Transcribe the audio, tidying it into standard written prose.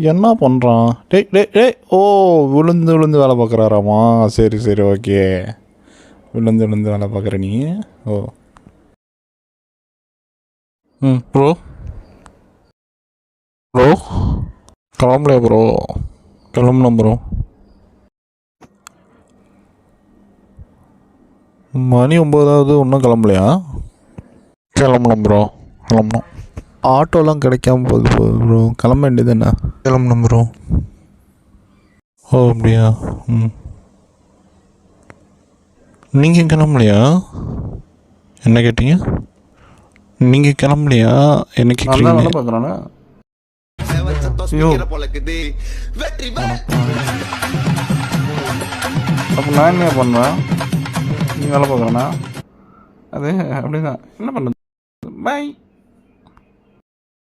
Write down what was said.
என்ன பண்ணுறான்? டேய் டேய் டேய் ஓ, விழுந்து விழுந்து வேலை பார்க்குறாராமா? சரி சரி ஓகே. விழுந்து விழுந்து வேலை பார்க்குற நீ. ஓ ப்ரோ ப்ரோ கிளம்பலையா ப்ரோ? கிளம்பணும் ப்ரோ. மணி 9 இன்னும் கிளம்பலையா? கிளம்பணும் ப்ரோ, கிளம்பணும். ஆட்டோலாம் கிடைக்காம போகுது ப்ரோ, கிளம்ப வேண்டியது என்ன? கிளம்பணும் ப்ரோ. ஓ அப்படியா? நீங்கள் கிளம்பலையா? என்ன கேட்டீங்க? நீங்கள் கிளம்பலையா என்ன கேட்குறீங்க? வேலை பார்க்குறானே. அப்போ நான் என்ன பண்ணுறேன்? நீ வேலை பார்க்குறேன்னா அது அப்படிதான் என்ன பண்ணுறது? பை.